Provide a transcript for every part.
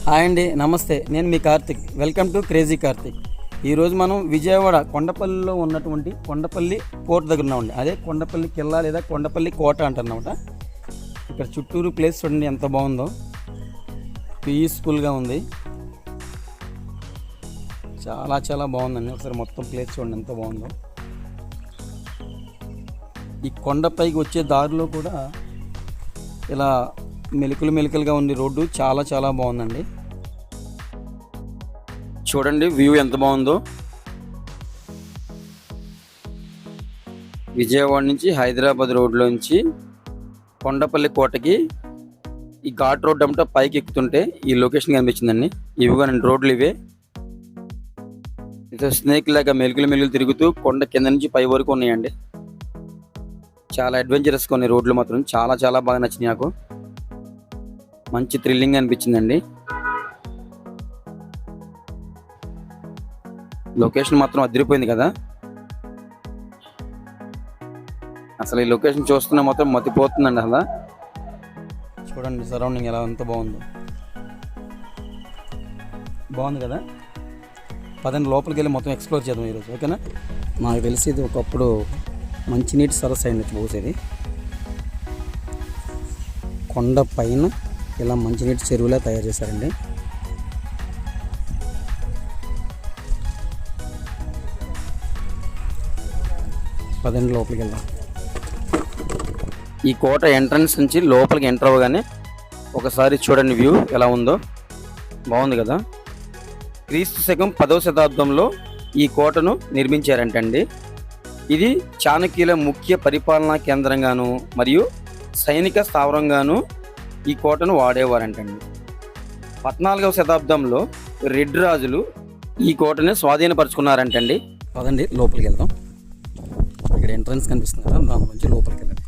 Hi అండి, నమస్తే. నేను మీ Karthik. Welcome to crazy Karthik. ఈరోజు మనం విజయవాడ కొండపల్లిలో ఉన్నటువంటి కొండపల్లి కోట దగ్గర ఉన్నామండి. అదే కొండపల్లి కిల్లా లేదా కొండపల్లి కోట అంటున్నమాట. ఇక్కడ చుట్టూరు ప్లేస్ చూడండి ఎంత బాగుందో, పీస్ఫుల్గా ఉంది. చాలా చాలా బాగుందండి. ఒకసారి మొత్తం ప్లేస్ చూడండి ఎంత బాగుందో. ఈ కొండపైకి వచ్చే దారిలో కూడా ఇలా మెలికలుగా ఉంది రోడ్డు. చాలా చాలా బాగుందండి. చూడండి వ్యూ ఎంత బాగుందో. విజయవాడ నుంచి హైదరాబాద్ రోడ్లోంచి కొండపల్లి కోటకి ఈ ఘాట్ రోడ్ అంతా పైకి ఎక్కుతుంటే ఈ లొకేషన్ కనిపించిందండి. ఇవిగా నేను రోడ్లు ఇవే. ఇదో స్నేక్ లాగా మెలుగులు తిరుగుతూ కొండ కింద నుంచి పై వరకు ఉన్నాయండి. చాలా అడ్వెంచరస్ కొన్ని రోడ్లు మాత్రం చాలా చాలా బాగా నచ్చినాయి నాకు. మంచి థ్రిల్లింగ్ అనిపించిందండి. లొకేషన్ మాత్రం అదిరిపోయింది కదా. అసలు ఈ లొకేషన్ చూస్తున్నా మాత్రం మతిపోతుందండి. అసలు చూడండి సరౌండింగ్ ఎలా ఎంత బాగుందో. బాగుంది కదా. పదండి లోపలికి వెళ్ళి మొత్తం ఎక్స్ప్లోర్ చేద్దాం ఈరోజు, ఓకేనా. నాకు తెలిసి ఇది ఒకప్పుడు మంచినీటి సరస్సు అయింది చూసేది. కొండ పైన ఇలా మంచినీటి చెరువులా తయారు చేశారండి. పదండి లోపలికి వెళ్దాం. ఈ కోట ఎంట్రన్స్ నుంచి లోపలికి ఎంటర్ అవ్వగానే ఒకసారి చూడండి వ్యూ ఎలా ఉందో. బాగుంది కదా. క్రీస్తు శకం 10వ శతాబ్దంలో ఈ కోటను నిర్మించారంటండి. ఇది చాణక్యుల ముఖ్య పరిపాలనా కేంద్రంగాను మరియు సైనిక స్థావరంగాను ఈ కోటను వాడేవారంటండి. 14వ శతాబ్దంలో రెడ్ రాజులు ఈ కోటని స్వాధీనపరుచుకున్నారంటండి. పదండి లోపలికి వెళ్దాం. ఇక్కడ ఎంట్రన్స్ కనిపిస్తుంది కదా, దాని నుంచి లోపలికి వెళ్ళండి.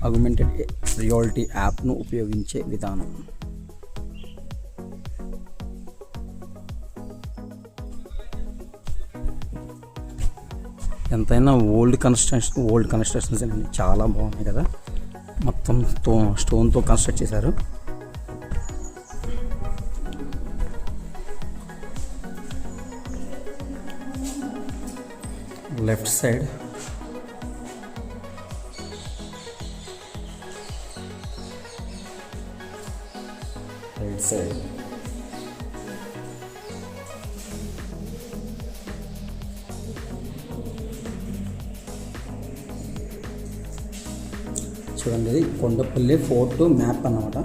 ఆగ్మెంటెడ్ రియాలిటీ యాప్ను ఉపయోగించే విధానం. ఎంతైనా ఓల్డ్ కన్స్ట్రక్షన్స్ అండి, చాలా బాగున్నాయి కదా. మొత్తం స్టోన్తో కన్స్ట్రక్ట్ చేశారు. లెఫ్ట్ సైడ్ రైట్ సైడ్ చూడండి. ఇది కొండపల్లి ఫోర్ట్ మ్యాప్ అన్నమాట.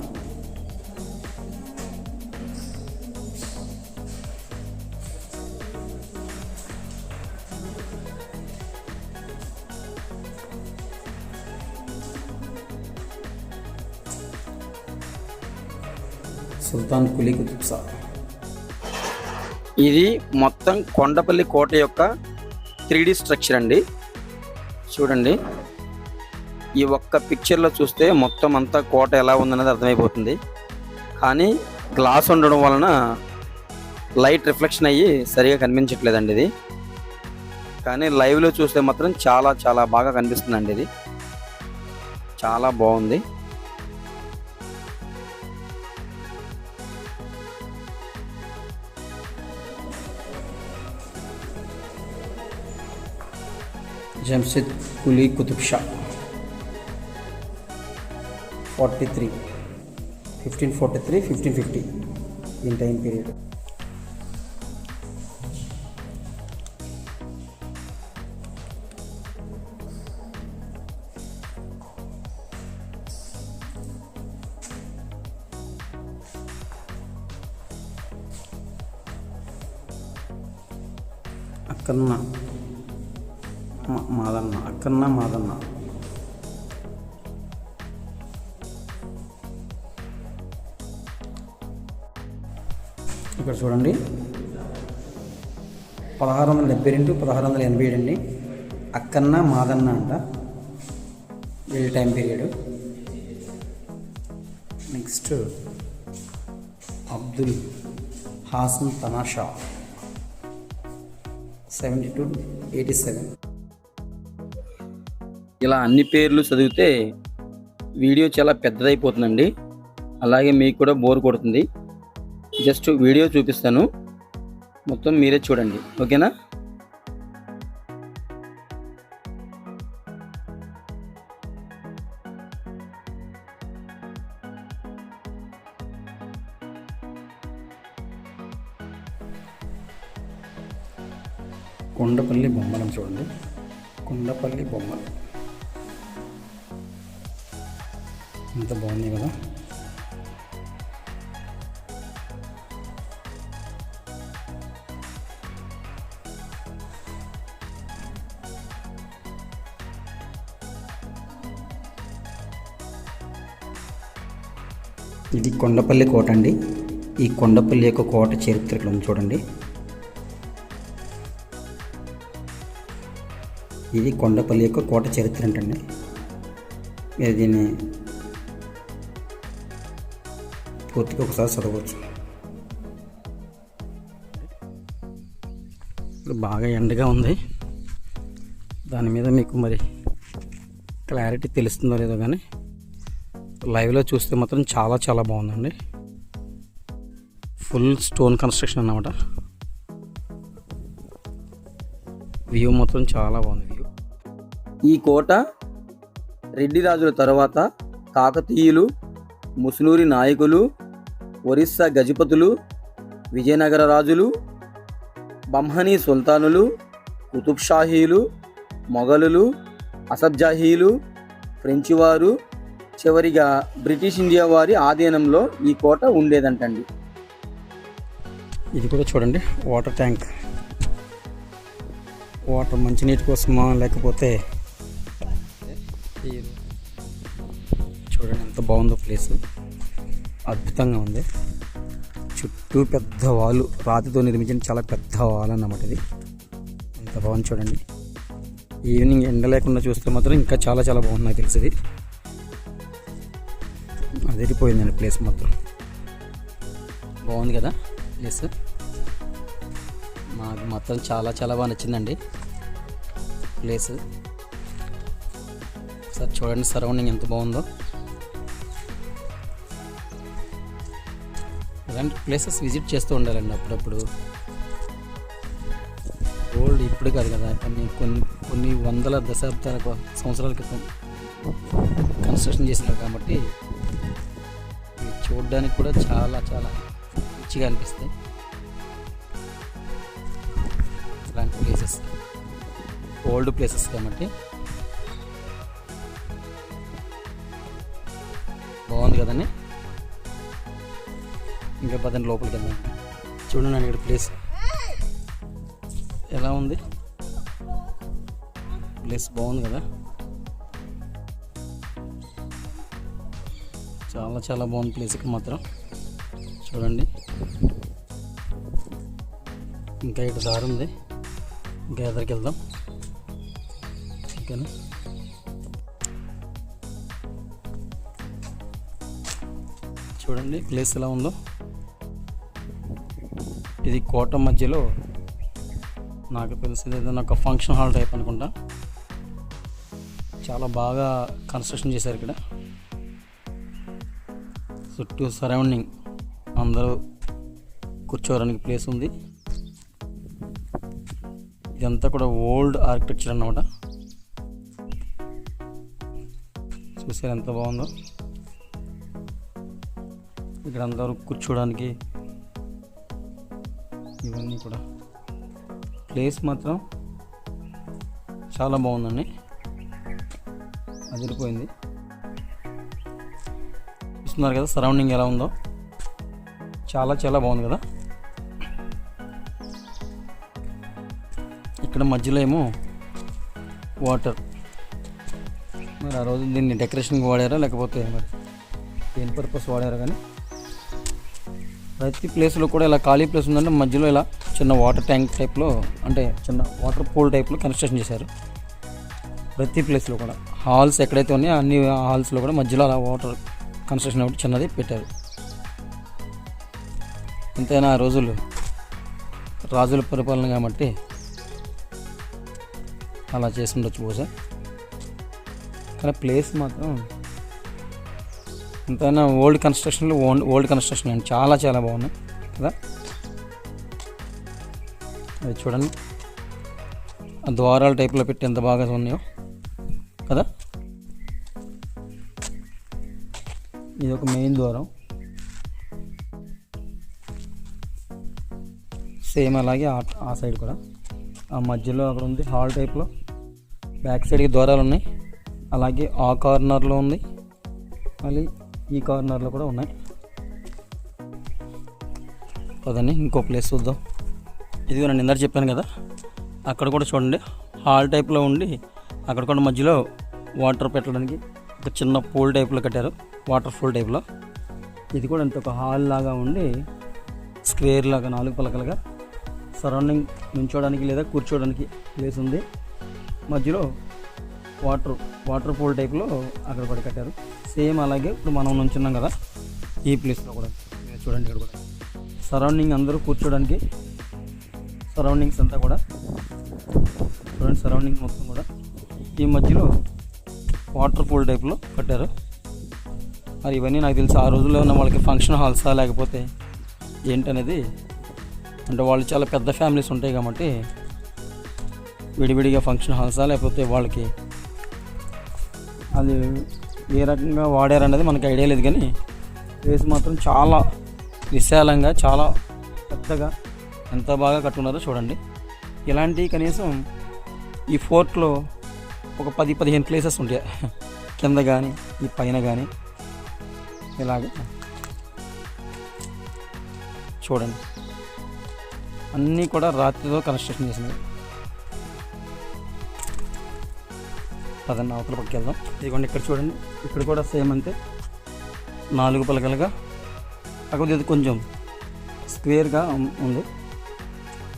సుల్తాన్ కులీ కుతుబ్ షా. ఇది మొత్తం కొండపల్లి కోట యొక్క 3D స్ట్రక్చర్ అండి. చూడండి, ఈ ఒక్క పిక్చర్లో చూస్తే మొత్తం అంతా కోట ఎలా ఉందన్నది అర్థమైపోతుంది. కానీ గ్లాస్ ఉండడం వలన లైట్ రిఫ్లెక్షన్ అయ్యి సరిగా కనిపించట్లేదండి ఇది. కానీ లైవ్లో చూస్తే మాత్రం చాలా చాలా బాగా కనిపిస్తుందండి. ఇది చాలా బాగుంది. Jamshed Quli Qutub Shah 1543-1550 in time period. Akkanna Madanna ఇక్కడ చూడండి. 1672-1687 అండి. అక్కన్న మాదన్న అంట, వీళ్ళ time period. Next Abdul Hasan Tanasha 70 to 87. ఇలా అన్ని పేర్లు చదివితే వీడియో చాలా పెద్దదైపోతుందండి, అలాగే మీకు కూడా బోర్ కొడుతుంది. జస్ట్ వీడియో చూపిస్తాను, మొత్తం మీరే చూడండి, ఓకేనా. కొండపల్లి బొమ్మలను చూడండి. కొండపల్లి బొమ్మలు ఎంత బాగుంది కదా. ఇది కొండపల్లి కోట అండి. ఈ కొండపల్లి యొక్క కోట చరిత్రలను చూడండి. ఇది కొండపల్లి యొక్క కోట చరిత్ర అంటండి. మీరు దీన్ని పూర్తిగా ఒకసారి చదవచ్చు. ఇప్పుడు బాగా ఎండగా ఉంది, దాని మీద మీకు మరి క్లారిటీ తెలుస్తుందో లేదో కానీ లైవ్లో చూస్తే మాత్రం చాలా చాలా బాగుందండి. ఫుల్ స్టోన్ కన్స్ట్రక్షన్ అన్నమాట. వ్యూ మొత్తం చాలా బాగుంది. వ్యూ ఈ కోట రెడ్డి రాజుల తర్వాత కాకతీయులు, ముసునూరి నాయకులు, ఒరిస్సా గజపతులు, విజయనగర రాజులు, బహ్మనీ సుల్తానులు, కుతుబ్ షాహీలు, మొఘలులు, అసఫ్జాహీలు, ఫ్రెంచి వారు, చివరిగా బ్రిటిష్ ఇండియా వారి ఆధీనంలో ఈ కోట ఉండేదంటండి. ఇది కూడా చూడండి, వాటర్ ట్యాంక్. వాటర్ మంచినీటి కోసమా లేకపోతే చూడండి ఎంత బాగుందో ప్లేస్, అద్భుతంగా ఉంది. చుట్టూ పెద్ద వాలు, రాతితో నిర్మించిన చాలా పెద్ద వాల్ అన్నమాట. ఇది ఎంత బాగుంది చూడండి. ఈవినింగ్ ఎండ లేకుండా చూస్తే మాత్రం ఇంకా చాలా చాలా బాగుంది. నాకు తెలిసి ఇది అదిరిపోయిందండి ప్లేస్ మొత్తం. బాగుంది కదా ప్లేస్. మాకు మొత్తం చాలా చాలా బాగా నచ్చిందండి ప్లేస్. సార్ చూడండి సరౌండింగ్ ఎంత బాగుందో. ఇలాంటి ప్లేసెస్ విజిట్ చేస్తూ ఉండాలండి అప్పుడప్పుడు. ఓల్డ్ ఇప్పుడు కాదు కదా, కొన్ని వందల దశాబ్దాల సంవత్సరాల క్రితం కన్స్ట్రక్షన్ చేసినారు కాబట్టి చూడడానికి కూడా చాలా చాలా మంచిగా అనిపిస్తాయి ఇలాంటి ప్లేసెస్. ఓల్డ్ ప్లేసెస్ కాబట్టి బాగుంది కదండి. ఇంకా పదండి లోపలికి వెళ్దాం. చూడండి ఇక్కడ ప్లేస్ ఎలా ఉంది. ప్లేస్ బాగుంది కదా, చాలా చాలా బాగుంది ప్లేస్. ఇక్కడ మాత్రం చూడండి, ఇంకా ఇటు దారి ఉంది, ఇంకా ఎదరికి వెళ్దాం. ఓకేనా. చూడండి ప్లేస్ ఎలా ఉందో. ఇది కోట మధ్యలో, నాకు తెలిసింది ఏదైనా ఒక ఫంక్షన్ హాల్ టైప్ అనుకుంటా. చాలా బాగా కన్స్ట్రక్షన్ చేశారు ఇక్కడ. చుట్టూ సరౌండింగ్ అందరూ కూర్చోవడానికి ప్లేస్ ఉంది. ఇదంతా కూడా ఓల్డ్ ఆర్కిటెక్చర్ అన్నమాట. చూసారు ఎంత బాగుందో. ఇక్కడ అందరూ కూర్చోడానికి ఇవన్నీ కూడా. ప్లేస్ మాత్రం చాలా బాగుందండి, అదిరిపోయింది. చూస్తున్నారు కదా సరౌండింగ్ ఎలా ఉందో, చాలా చాలా బాగుంది కదా. ఇక్కడ మధ్యలో ఏమో వాటర్. మరి ఆ రోజు దీన్ని డెకరేషన్కి వాడారా లేకపోతే మరి దేని పర్పస్ వాడారా, కానీ ప్రతి ప్లేస్లో కూడా ఇలా ఖాళీ ప్లేస్ ఉందంటే మధ్యలో ఇలా చిన్న వాటర్ ట్యాంక్ టైప్లో, అంటే చిన్న వాటర్ పూల్ టైప్లో కన్స్ట్రక్షన్ చేశారు. ప్రతి ప్లేస్లో కూడా హాల్స్ ఎక్కడైతే ఉన్నాయో అన్ని హాల్స్లో కూడా మధ్యలో అలా వాటర్ కన్స్ట్రక్షన్ ఒకటి చిన్నది పెట్టారు. ఎంతైనా ఆ రోజులు రాజుల పరిపాలన కాబట్టి అలా చేసి ఉండొచ్చు బహుశా. కానీ ప్లేస్ మాత్రం ఎంతైనా ఓల్డ్ కన్స్ట్రక్షన్ అండి, చాలా చాలా బాగున్నాయి కదా. అది చూడండి, ఆ ద్వారాల టైప్లో పెట్టి ఎంత బాగా ఉన్నాయో కదా. ఇది ఒక మెయిన్ ద్వారం, సేమ్ అలాగే ఆ సైడ్ కూడా, ఆ మధ్యలో అక్కడ ఉంది హాల్ టైప్లో. బ్యాక్ సైడ్కి ద్వారాలు ఉన్నాయి, అలాగే ఆ కార్నర్లో ఉంది, మళ్ళీ ఈ కార్నర్లో కూడా ఉన్నాయి. కదండి ఇంకో ప్లేస్ చూద్దాం. ఇది నేను ఇందాక చెప్పాను కదా, అక్కడ కూడా చూడండి హాల్ టైప్లో ఉండి అక్కడ కూడా మధ్యలో వాటర్ పెట్టడానికి ఒక చిన్న పూల్ టైప్లో కట్టారు, వాటర్ ఫూల్ టైప్లో. ఇది కూడా అంటే ఒక హాల్ లాగా ఉండి స్క్వేర్ లాగా 4 పలకలుగా సరౌండింగ్ నుంచోడానికి లేదా కూర్చోడానికి ప్లేస్ ఉంది. మధ్యలో వాటర్ పూల్ టైప్లో అక్కడ కూడా కట్టారు. సేమ్ అలాగే ఇప్పుడు మనం నుంచున్నాం కదా ఈ ప్లేస్లో కూడా చూడండి, ఇక్కడ కూడా సరౌండింగ్ అందరూ కూర్చోడానికి, సరౌండింగ్స్ అంతా కూడా చూడండి, సరౌండింగ్ మొత్తం కూడా ఈ మధ్యలో వాటర్ పూల్ టైప్లో కట్టారు. మరి ఇవన్నీ నాకు తెలిసి ఆ రోజుల్లో ఉన్న వాళ్ళకి ఫంక్షన్ హాల్సా లేకపోతే ఏంటనేది, అంటే వాళ్ళు చాలా పెద్ద ఫ్యామిలీస్ ఉంటాయి కాబట్టి విడివిడిగా ఫంక్షన్ హాల్సా లేకపోతే వాళ్ళకి అది ఏ రకంగా వాడారనేది మనకి ఐడియా లేదు. కానీ ప్లేస్ మాత్రం చాలా విశాలంగా, చాలా పెద్దగా ఎంత బాగా కట్టున్నారో చూడండి. ఇలాంటి కనీసం ఈ ఫోర్ట్లో ఒక 10-15 ప్లేసెస్ ఉంటాయి, కింద కానీ ఈ పైన కానీ. ఇలాగే చూడండి, అన్నీ కూడా రాత్రితో కన్స్ట్రక్షన్ చేసినవి. పదండి అవతల పక్కకి వెళ్దాం. ఇదిగోండి ఇక్కడ చూడండి, ఇక్కడ కూడా సేమ్ అంతే 4 పలకలుగా, కాకపోతే ఇది కొంచెం స్క్వేర్గా ఉంది,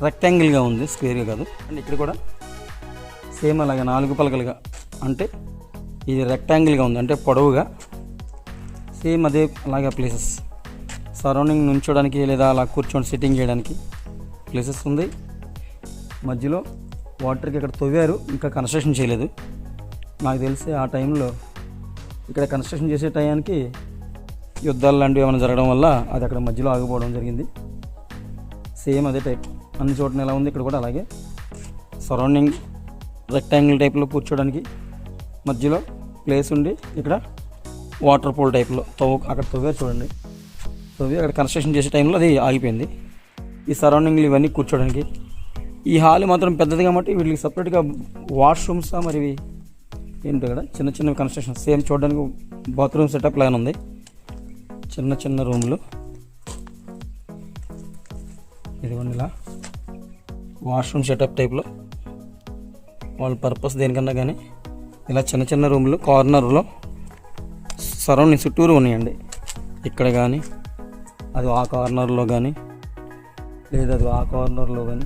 రెక్టాంగిల్గా ఉంది, స్క్వేర్గా కాదు. అండ్ ఇక్కడ కూడా సేమ్ అలాగే 4 పలకలుగా, అంటే ఇది రెక్టాంగిల్గా ఉంది, అంటే పొడవుగా. సేమ్ అదే అలాగే ప్లేసెస్ సరౌండింగ్ నుంచోడానికి లేదా అలా కూర్చొని సిట్టింగ్ చేయడానికి ప్లేసెస్ ఉంది. మధ్యలో వాటర్కి ఇక్కడ తవ్వారు, ఇంకా కన్స్ట్రక్షన్ చేయలేదు. నాకు తెలిసి ఆ టైంలో ఇక్కడ కన్స్ట్రక్షన్ చేసే టయానికి యుద్ధాలు లాంటివి ఏమైనా జరగడం వల్ల అది అక్కడ మధ్యలో ఆగిపోవడం జరిగింది. సేమ్ అదే టైప్ అన్ని చోట్ల ఎలా ఉంది, ఇక్కడ కూడా అలాగే సరౌండింగ్ రెక్టాంగిల్ టైప్లో కూర్చోడానికి మధ్యలో ప్లేస్ ఉండి, ఇక్కడ వాటర్ పూల్ టైప్లో అక్కడ తవ్వారు చూడండి. తవ్వి అక్కడ కన్స్ట్రక్షన్ చేసే టైంలో అది ఆగిపోయింది. ఈ సరౌండింగ్లు ఇవన్నీ కూర్చోడానికి. ఈ హాల్ మాత్రం పెద్దది కాబట్టి వీటికి సపరేట్గా వాష్రూమ్స్ మరి ఏంటో కదా చిన్న చిన్న కన్స్ట్రక్షన్, సేమ్ చూడడానికి బాత్రూమ్ సెటప్ లాగా ఉంది. చిన్న చిన్న రూమ్లు ఇదిగోండి, ఇలా వాష్రూమ్ సెటప్ టైప్లో వాళ్ళ పర్పస్ దేనికన్నా కానీ ఇలా చిన్న చిన్న రూమ్లు కార్నర్లో సరౌండింగ్ చుట్టూరు ఉన్నాయండి. ఇక్కడ కానీ అది ఆ కార్నర్లో కానీ, లేదా అది ఆ కార్నర్లో కానీ,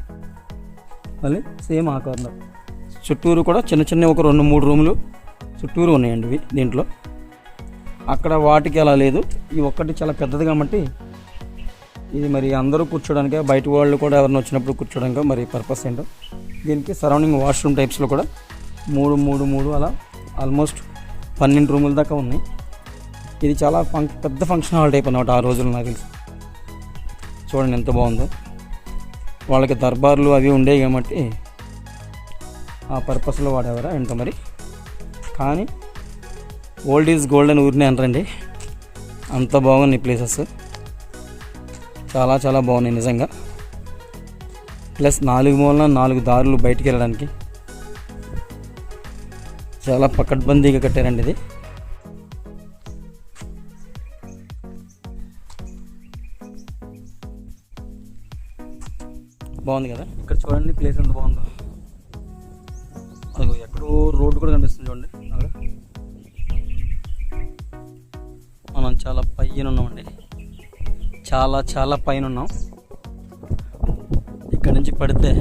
మళ్ళీ సేమ్ ఆ కార్నర్ చుట్టూరు కూడా చిన్న చిన్న ఒక 2-3 రూములు చుట్టూరు ఉన్నాయండి ఇవి దీంట్లో. అక్కడ వాటికి అలా లేదు, ఈ ఒక్కటి చాలా పెద్దది కాబట్టి ఇది మరి అందరూ కూర్చోడానికి, బయట వాళ్ళు కూడా ఎవరైనా వచ్చినప్పుడు కూర్చోడానికి మరి పర్పస్ ఏంటో. దీనికి సరౌండింగ్ వాష్రూమ్ టైప్స్లో కూడా 3 అలా ఆల్మోస్ట్ 12 రూముల దాకా ఉన్నాయి. ఇది చాలా పెద్ద ఫంక్షన్ హాల్ టైప్ అన్నమాట ఆ రోజుల్లో నాకు తెలిసి. చూడండి ఎంత బాగుందో. వాళ్ళకి దర్బార్లు అవి ఉండేవి కాబట్టి ఆ పర్పస్లో వాడేవారా ఎంత మరి. కానీ ఓల్డ్ ఈజ్ గోల్డ్ అని ఊరినే అంటారండి, అంత బాగున్నాయి ప్లేసెస్, చాలా చాలా బాగున్నాయి నిజంగా. ప్లస్ 4 మూలన 4 దారులు బయటికి వెళ్ళడానికి చాలా పకడ్బందీగా కట్టారండి ఇది. బాగుంది కదా. ఇక్కడ చూడండి ప్లేస్ ఎంత బాగుందో. అది ఎక్కడో రోడ్డు కూడా కనిపిస్తుంది చూడండి అక్కడ. మనం చాలా పైన ఉన్నామండి, చాలా చాలా పైన ఉన్నాం. ఇక్కడ నుంచి పడితే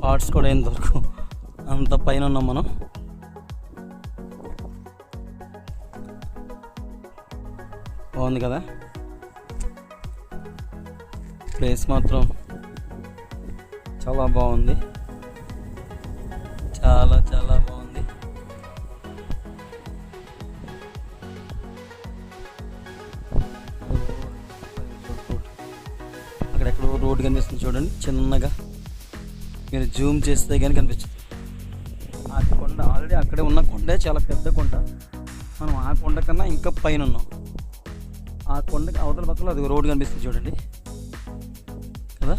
పార్ట్స్ కూడా ఏం దొరకవు, అంత పైన ఉన్నాం మనం. బాగుంది కదా ప్లేస్ మాత్రం, చాలా బాగుంది, చాలా చాలా బాగుంది. రోడ్డు కనిపిస్తుంది చూడండి చిన్నగా, మీరు జూమ్ చేస్తే కానీ కనిపించదు. ఆ కొండ ఆల్రెడీ అక్కడే ఉన్న కొండే చాలా పెద్ద కొండ, మనం ఆ కొండ కన్నా ఇంకా పైన ఉన్నాం. ఆ కొండకి అవతల పక్కలో అది రోడ్డు కనిపిస్తుంది చూడండి కదా.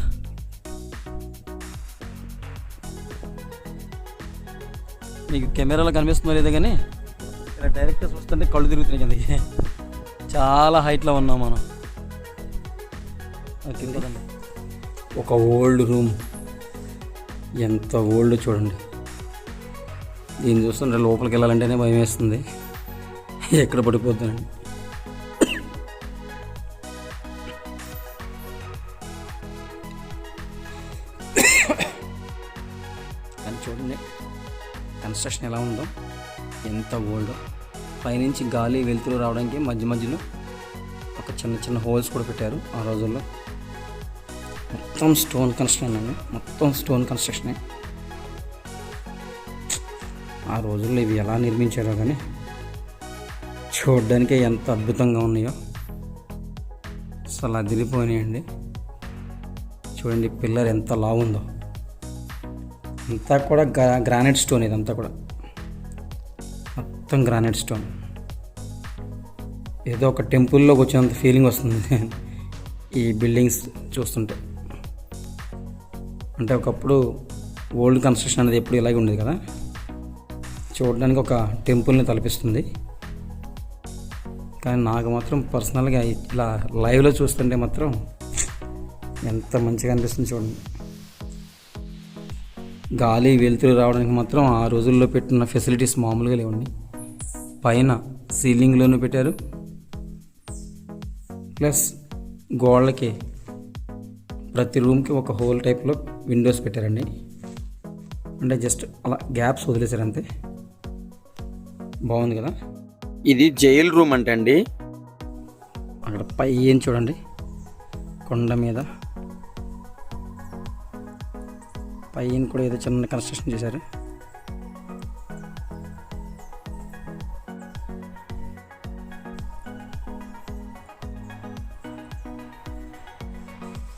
మీకు కెమెరాలో కనిపిస్తుందో లేదో కానీ ఇలా డైరెక్ట్గా చూస్తుంటే కళ్ళు తిరుగుతున్నాయి కిందకి. చాలా హైట్లో ఉన్నాం మనం. ఓకే కదండి, ఒక ఓల్డ్ రూమ్, ఎంత ఓల్డ్ చూడండి. దీన్ని చూస్తుంటే లోపలికి వెళ్ళాలంటేనే భయం వేస్తుంది, ఎక్కడ పడిపోతుందండి. కానీ చూడండి కన్స్ట్రక్షన్ ఎలా ఉందో, ఎంత ఓల్డ్. పైనుంచి గాలి వెలుతురు రావడానికి మధ్య మధ్యలో ఒక చిన్న చిన్న హోల్స్ కూడా పెట్టారు ఆ రోజుల్లో. మొత్తం స్టోన్ కన్స్ట్రక్షన్ అండి, మొత్తం స్టోన్ కన్స్ట్రక్షనే. ఆ రోజుల్లో ఇవి ఎలా నిర్మించారో కానీ చూడడానికే ఎంత అద్భుతంగా ఉన్నాయో, అసలు అదిరిపోయినాయండి. చూడండి పిల్లర్ ఎంత లావుందో, అంతా కూడా గ్రానైట్ స్టోన్. ఇదంతా కూడా మొత్తం గ్రానైట్ స్టోన్. ఏదో ఒక టెంపుల్లోకి వచ్చినంత ఫీలింగ్ వస్తుంది ఈ బిల్డింగ్స్ చూస్తుంటే. అంటే ఒకప్పుడు ఓల్డ్ కన్స్ట్రక్షన్ అనేది ఎప్పుడు ఇలాగే ఉండేది కదా, చూడడానికి ఒక టెంపుల్ని తలపిస్తుంది. కానీ నాకు మాత్రం పర్సనల్గా ఇలా లైవ్లో చూస్తుంటే మాత్రం ఎంత మంచిగా అనిపిస్తుంది చూడండి. గాలి వెలుతురు రావడానికి మాత్రం ఆ రోజుల్లో పెట్టిన ఫెసిలిటీస్ మామూలుగా లేవండి. పైన సీలింగ్లోనూ పెట్టారు, ప్లస్ గోళ్ళకి ప్రతి రూమ్కి ఒక హోల్ టైప్లో విండోస్ పెట్టారండి. అంటే జస్ట్ అలా గ్యాప్స్ వదిలేశారు అంతే. బాగుంది కదా. ఇది జైల్ రూమ్ అంటండి. అక్కడ పై ఏం చూడండి, కొండ మీద పైన కూడా ఏదో చిన్న కన్స్ట్రక్షన్ చేశారు.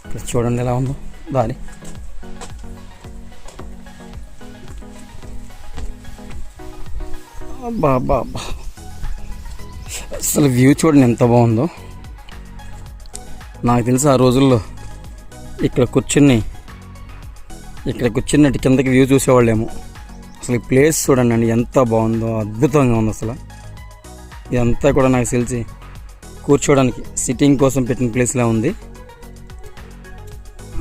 ఇక్కడ చూడండి ఎలా ఉందో దారి. అబ్బా అసలు వ్యూ చూడండి ఎంత బాగుందో. నాకు తెలిసి ఆ రోజుల్లో ఇక్కడ కూర్చున్నట్టు కిందకి వ్యూ చూసేవాళ్ళేమో. అసలు ఈ ప్లేస్ చూడండి ఎంత బాగుందో, అద్భుతంగా ఉంది అసలు. ఇదంతా కూడా నాకు తెలిసి కూర్చోవడానికి సిట్టింగ్ కోసం పెట్టిన ప్లేస్లా ఉంది.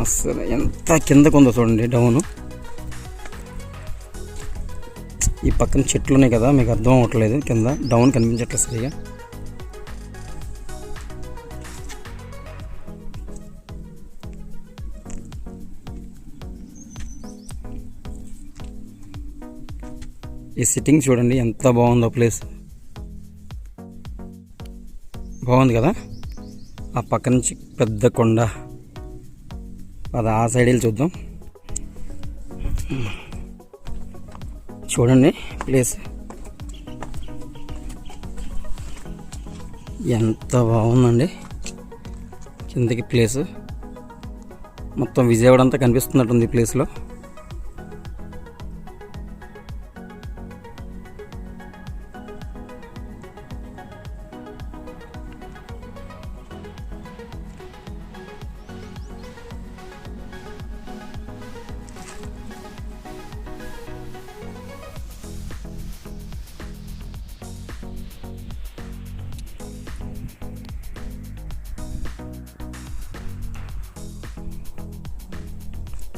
అసలు ఎంత కిందకు ఉందో చూడండి డౌను. ఈ పక్కన చెట్లు ఉన్నాయి కదా, మీకు అర్థం అవ్వట్లేదు, కింద డౌన్ కనిపించట్లేదు సరిగా. ఈ సిట్టింగ్ చూడండి ఎంత బాగుందో ప్లేస్. బాగుంది కదా. ఆ పక్క నుంచి పెద్ద కొండ, అది ఆ సైడ్ వెళ్ళి చూద్దాం. చూడండి ప్లేస్ ఎంత బాగుందండి. కిందకి ప్లేస్ మొత్తం విజయవాడ అంతా కనిపిస్తున్నట్టుంది ఈ ప్లేస్లో.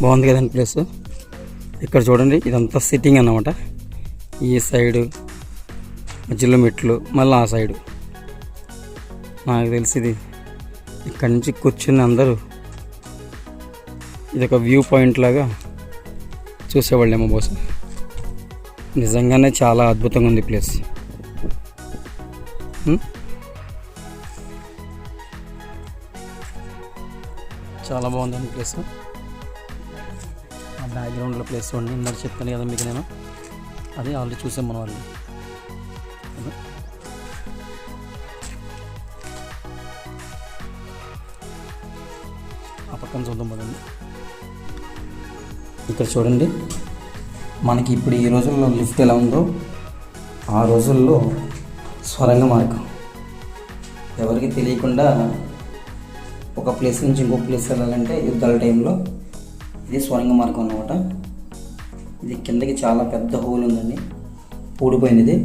బాగుంది కదండి ప్లేస్. ఇక్కడ చూడండి ఇదంతా సిట్టింగ్ అన్నమాట. ఈ సైడు మధ్యలో మెట్లు, మళ్ళీ ఆ సైడు. నాకు తెలిసి ఇది ఇక్కడి నుంచి కూర్చుని అందరూ ఇది ఒక వ్యూ పాయింట్ లాగా చూసేవాళ్ళేమో బహుశా. నిజంగానే చాలా అద్భుతంగా ఉంది ప్లేస్. చాలా బాగుందండి ప్లేస్. ఆ బ్యాక్గ్రౌండ్లో ప్లేస్ చూడండి, ఇందాక చెప్తాను కదా మీకు నేను, అది ఆల్రెడీ చూసాం మన వాళ్ళు. ఆ పక్క పక్కన చూద్దాం పదండి. ఇక్కడ చూడండి, మనకి ఇప్పుడు ఈ రోజుల్లో లిఫ్ట్ ఎలా ఉందో ఆ రోజుల్లో స్వరంగ మార్గం. ఎవరికి తెలియకుండా ఒక ప్లేస్ నుంచి ఇంకో ప్లేస్ వెళ్ళాలంటే యుద్ధాల టైంలో ఇది స్వరంగ మార్గం అన్నమాట. ఇది కిందకి చాలా పెద్ద హోల్ ఉందండి, ఊడిపోయింది. ఇది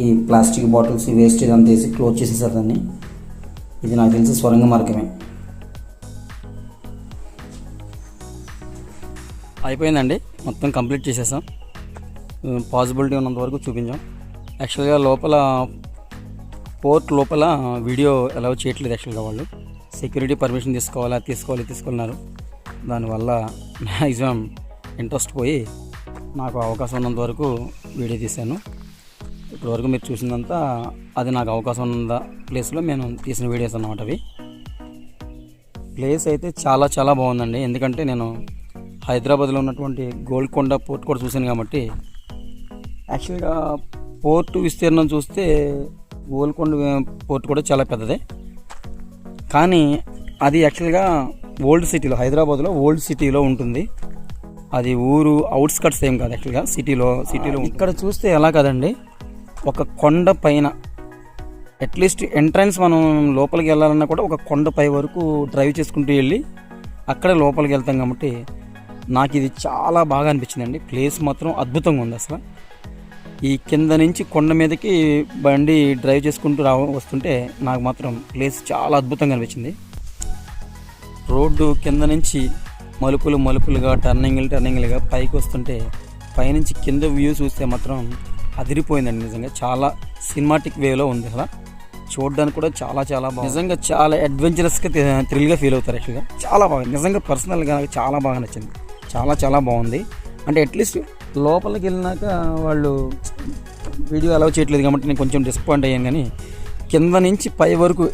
ఈ ప్లాస్టిక్ బాటిల్స్ వేస్టేజ్ అంతా వేసి క్లోజ్ చేసేసారు దాన్ని. ఇది నాకు తెలిసి స్వరంగ మార్గమే. అయిపోయిందండి, మొత్తం కంప్లీట్ చేసేసాం. పాసిబిలిటీ ఉన్నంత వరకు చూపించాం. యాక్చువల్గా లోపల పోర్ట్ లోపల వీడియో అలౌ చేయట్లేదు. యాక్చువల్గా వాళ్ళు సెక్యూరిటీ పర్మిషన్ తీసుకున్నారు. దానివల్ల మ్యాక్సిమం ఇంట్రెస్ట్ పోయి నాకు అవకాశం ఉన్నంత వరకు వీడియో తీశాను. ఇప్పటివరకు మీరు చూసిందంతా అది నాకు అవకాశం ఉన్న ప్లేస్లో నేను తీసిన వీడియోస్ అన్నమాట అవి. ప్లేస్ అయితే చాలా చాలా బాగుందండి. ఎందుకంటే నేను హైదరాబాద్లో ఉన్నటువంటి గోల్కొండ పోర్ట్ కూడా చూశాను కాబట్టి. యాక్చువల్గా పోర్టు విస్తీర్ణం చూస్తే గోల్కొండ పోర్ట్ కూడా చాలా పెద్దదే, కానీ అది యాక్చువల్గా ఓల్డ్ సిటీలో, హైదరాబాద్లో ఓల్డ్ సిటీలో ఉంటుంది. అది ఊరు అవుట్స్కట్స్ ఏం కాదు, యాక్చువల్గా సిటీలో. ఇక్కడ చూస్తే ఎలా కదండి, ఒక కొండ పైన అట్లీస్ట్ ఎంట్రన్స్ మనం లోపలికి వెళ్ళాలన్నా కూడా ఒక కొండపై వరకు డ్రైవ్ చేసుకుంటూ వెళ్ళి అక్కడే లోపలికి వెళ్తాం కాబట్టి నాకు ఇది చాలా బాగా అనిపించిందండి. ప్లేస్ మాత్రం అద్భుతంగా ఉంది. అసలు ఈ కింద నుంచి కొండ మీదకి బండి డ్రైవ్ చేసుకుంటూ వస్తుంటే నాకు మాత్రం ప్లేస్ చాలా అద్భుతంగా అనిపించింది. రోడ్డు కింద నుంచి మలుపులుగా టర్నింగ్లుగా పైకి వస్తుంటే పైనుంచి కింద వ్యూ చూస్తే మాత్రం అదిరిపోయిందండి. నిజంగా చాలా సినిమాటిక్ వేలో ఉంది. అసలు చూడడానికి కూడా చాలా చాలా బాగుంది. నిజంగా చాలా అడ్వెంచరస్గా థ్రిల్గా ఫీల్ అవుతారు. యాక్చువల్గా చాలా బాగుంది. నిజంగా పర్సనల్గా నాకు చాలా బాగా నచ్చింది. చాలా చాలా బాగుంది. అంటే అట్లీస్ట్ లోపలికి వెళ్ళినాక వాళ్ళు వీడియో అలౌ చేయట్లేదు కాబట్టి నేను కొంచెం డిసప్పాయింట్ అయ్యాను. కానీ కింద నుంచి పై వరకు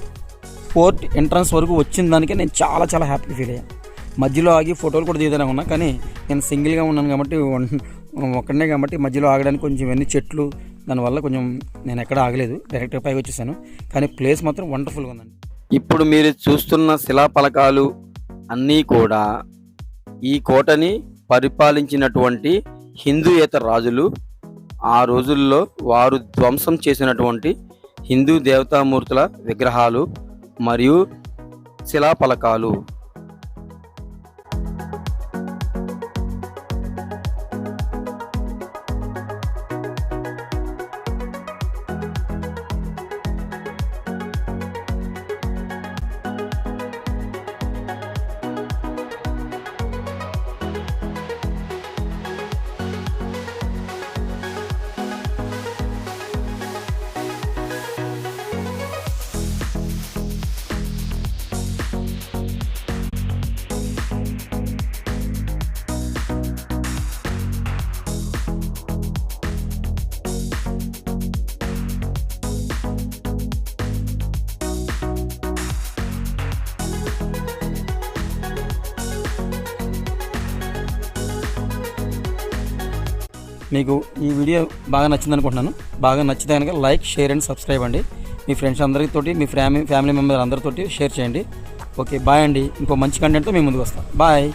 పోర్ట్ ఎంట్రన్స్ వరకు వచ్చిన దానికే నేను చాలా చాలా హ్యాపీ ఫీల్ అయ్యాను. మధ్యలో ఆగి ఫోటోలు కూడా తీయడానికి ఉన్నా, కానీ నేను సింగిల్గా ఉన్నాను కాబట్టి ఒక్కడనే కాబట్టి మధ్యలో ఆగడానికి కొంచెం ఇవన్నీ చెట్లు, దానివల్ల కొంచెం నేను ఎక్కడ ఆగలేదు, డైరెక్ట్గా పైకి వచ్చేసాను. కానీ ప్లేస్ మాత్రం వండర్ఫుల్గా ఉందండి. ఇప్పుడు మీరు చూస్తున్న శిలాఫలకాలు అన్నీ కూడా ఈ కోటని పరిపాలించినటువంటి హిందూయేతర రాజులు ఆ రోజుల్లో వారు ధ్వంసం చేసినటువంటి హిందూ దేవతామూర్తుల విగ్రహాలు మరియు శిలాఫలకాలు. మీకు ఈ వీడియో బాగా నచ్చింది అనుకుంటున్నాను. బాగా నచ్చితే కనుక లైక్, షేర్ అండ్ సబ్స్క్రైబ్ అండి. మీ ఫ్రెండ్స్ అందరితోటి, మీ ఫ్యామిలీ మెంబర్ అందరితోటి షేర్ చేయండి. ఓకే, బాయ్ అండి. ఇంకో మంచి కంటెంట్తో మేము ముందుకు వస్తాం. బాయ్.